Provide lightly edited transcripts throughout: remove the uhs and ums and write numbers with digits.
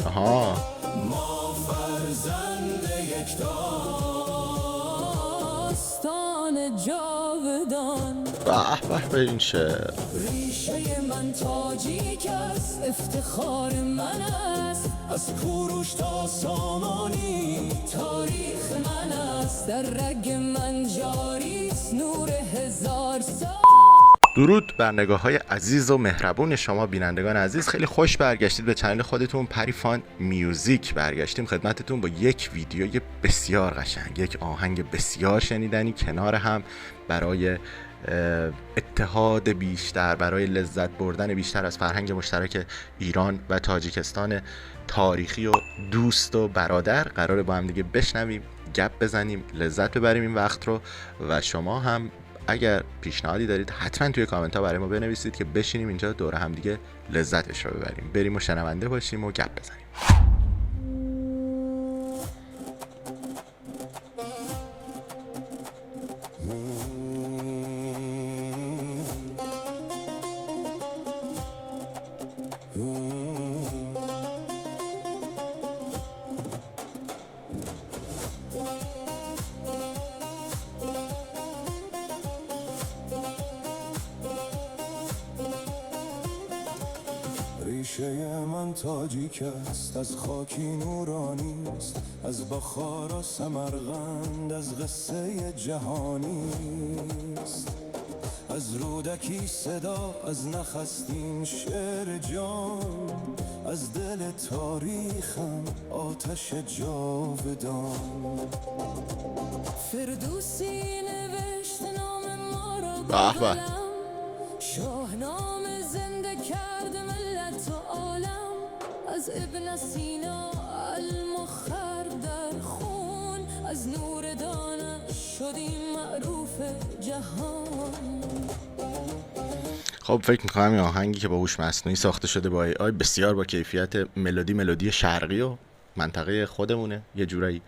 آها ما فرزند یک داستان جاودان. به به این شعر. ریشه من تاجیک است، افتخار من است، از کوروش تا سامانی تاریخ من است. در رگ من جاری است نور هزار سال. درود بر نگاه‌های عزیز و مهربون شما بینندگان عزیز. خیلی خوش برگشتید به چنل خودتون پریفان میوزیک. برگشتیم خدمتتون با یک ویدیوی بسیار قشنگ، یک آهنگ بسیار شنیدنی کنار هم برای اتحاد بیشتر، برای لذت بردن بیشتر از فرهنگ مشترک ایران و تاجیکستان تاریخی و دوست و برادر. قراره با هم دیگه بشنویم، گپ بزنیم، لذت ببریم این وقت رو. و شما هم اگر پیشنهادی دارید حتما توی کامنت ها برای ما بنویسید که بشینیم اینجا دور هم دیگه لذتش رو ببریم، بریم و شنونده باشیم و گپ بزنیم. ریشه من تاجیک است، از خاکی نورانی است، از بخارا سمرقند، از قصه جهانی است. از رودکی صدا، از نخستین شعر جان، از دل تاریخم آتش جاودان. فردوسی نوشت نام ما را با قلم، شاهنامه زنده کرد ملت و عالم. از ابن سینا المخر در خون، از نور دانش شدیم معروف جهان. خب فکر میکنم این آهنگی که با هوش مصنوعی ساخته شده با AI بسیار با کیفیت ملودی شرقی و منطقه خودمونه یه جورایی،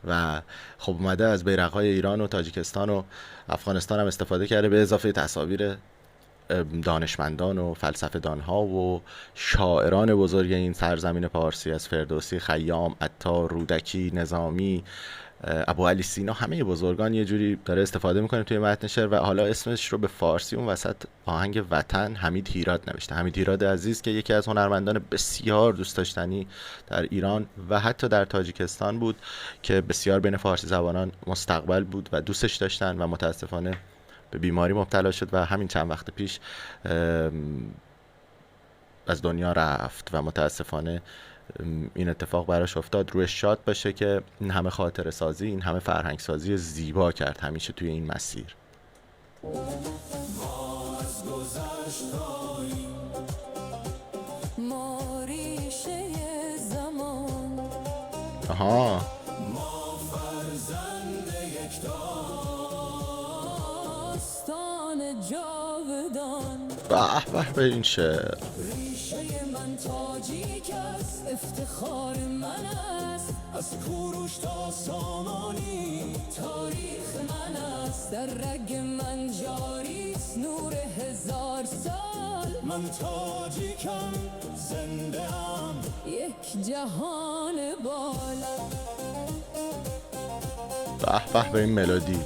و خب اومده از بیرق‌های ایران و تاجیکستان و افغانستان هم استفاده کرده، به اضافه تصاویر دانشمندان و فلسفه‌دان‌ها و شاعران بزرگ این سرزمین پارسی، از فردوسی، خیام، عطار، رودکی، نظامی، ابو علی سینا، همه بزرگان یه جوری داره استفاده میکنه توی متن شعر. و حالا اسمش رو به فارسی اون وسط آهنگ وطن حمید هیراد نوشته. حمید هیراد عزیز که یکی از هنرمندان بسیار دوست داشتنی در ایران و حتی در تاجیکستان بود که بسیار بین فارسی زبانان مستقبل بود و دوستش داشتن، و متاسفانه به بیماری مبتلا شد و همین چند وقت پیش از دنیا رفت و متاسفانه این اتفاق براش افتاد. روش شاد باشه که این همه خاطره سازی، این همه فرهنگ سازی زیبا کرد همیشه توی این مسیر. آها به به این شعر. ریشه من تاجیک است، افتخار من است، از کوروش تا سامانی تاریخ من است. در رگ من جاری است نور هزار سال. من تاجیکم، زنده ام، یک جهان بالا. به این ملودی.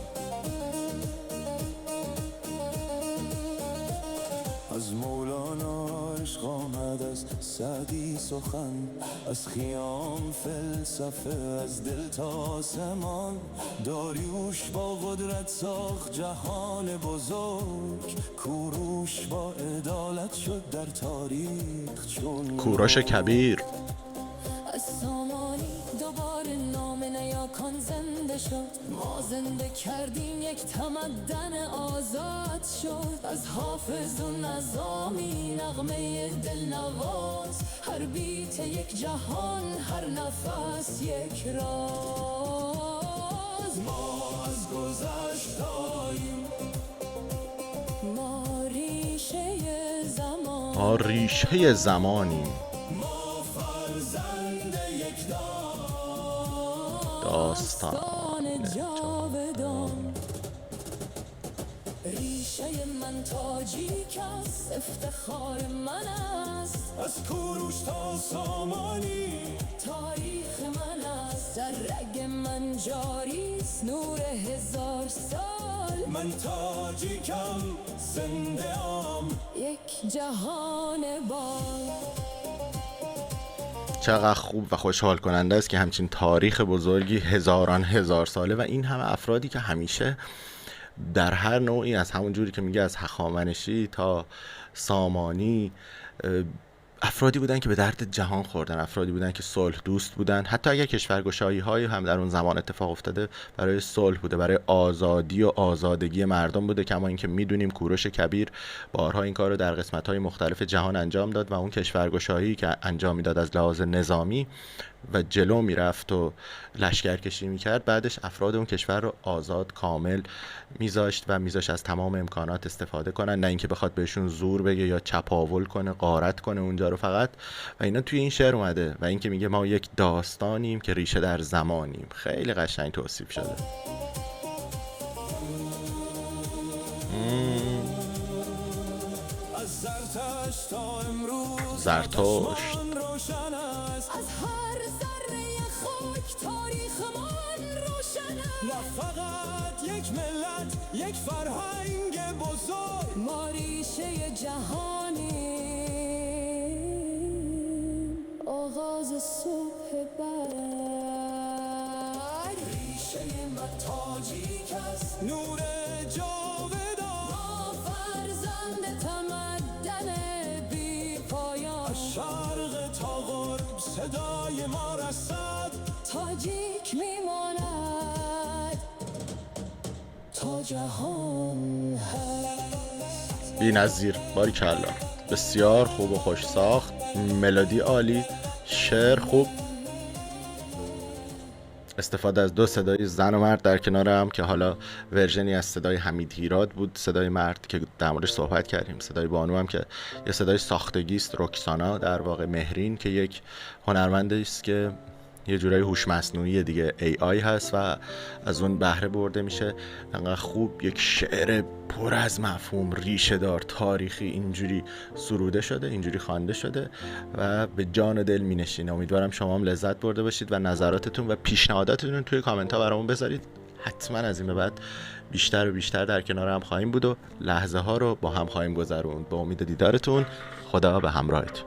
از مولانا عشق آمد، از سعدی سخن، از خیام فلسفه، از دل تا آسمان. داریوش با قدرت ساخت جهان بزرگ، کوروش با عدالت شد در تاریخ چون کوروش کبیر. از سامانی دوباره نام نیاکان زنده شد، ما زنده کردیم یک تمدن آزاد شد. از حافظ و نظامی نغمه دلنواز، هر بیت یک جهان، هر نفس یک راز. ما از گذشتاییم، ما ریشه زمان، ما ریشه زمانیم، داستان جاودان. ریشه من تاجیک است، افتخار من است، از کوروش تا سامانی تاریخ من است، در رگ من جاریست نور 1000 سال. من تاجیکم زنده ام یک جهان بار. چقدر خوب و خوشحال کننده است که همچین تاریخ بزرگی هزاران هزار ساله و این همه افرادی که همیشه در هر نوعی، از همون جوری که میگه از هخامنشی تا سامانی، افرادی بودن که به درد جهان خوردن، افرادی بودن که صلح دوست بودن. حتی اگر کشورگشایی های هم در اون زمان اتفاق افتاده، برای صلح بوده، برای آزادی و آزادگی مردم بوده. کما اینکه میدونیم کوروش کبیر بارها این کار رو در قسمت های مختلف جهان انجام داد و اون کشورگشایی که انجام میداد از لحاظ نظامی و جلو میرفت و لشکرکشی میکرد، بعدش افراد اون کشور رو آزاد کامل میذاشت و میذاشت از تمام امکانات استفاده کنن، نه اینکه بخواد بهشون زور بگه یا چپاول کنه، غارت کنه اونجا رو فقط. و اینا توی این شعر اومده و اینکه میگه ما یک داستانیم که ریشه در زمانیم، خیلی قشنگ توصیف شده. از زرتشت تا امروز زرتشت روشن است، از هر ذره خاک تاریخ من روشن است. نه فقط یک ملت، یک فرهنگ بزرگ، ما ریشه جهانی، آغاز صبح بر. ریشه من تاجیک است، نور جاودان، ما فرزند تمدن بی پایان. از شرق تا غرب صدای ما رسد، تاجیک میماند تا جهان هست. بی‌نظیر، باریکلا، بسیار خوب و خوش ساخت، ملودی عالی، شعر خوب، استفاده از دو صدای زن و مرد در کنار هم که حالا ورژنی از صدای حمید هیراد بود، صدای مرد که در موردش صحبت کردیم، صدای بانو هم که یه صدای ساختگی است، رکسانا در واقع مهرین که یک هنرمندی است که یه جورایی هوش مصنوعی دیگه، AI هست و از اون بهره برده میشه. انقدر خوب یک شعر پر از مفهوم، ریشه دار، تاریخی اینجوری سروده شده، اینجوری خوانده شده و به جان و دل مینشینه. امیدوارم شما هم لذت برده باشید و نظراتتون و پیشنهاداتتون توی کامنت ها برامون بذارید. حتما از این به بعد بیشتر و بیشتر در کنار هم خواهیم بود و لحظه ها رو با هم خواهیم گذروند. به امید دیدارتون، خدا به همراهتون.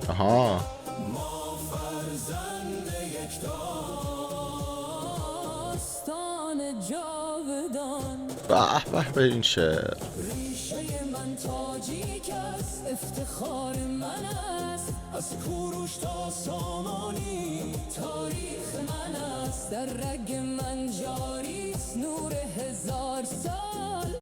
آها، ما فرزند یک داستان جاودان. به به این شعر. ریشه من تاجیک است، افتخار من است، از کوروش تا سامانی تاریخ من است. در رگ من جاریست نور 1000 سال.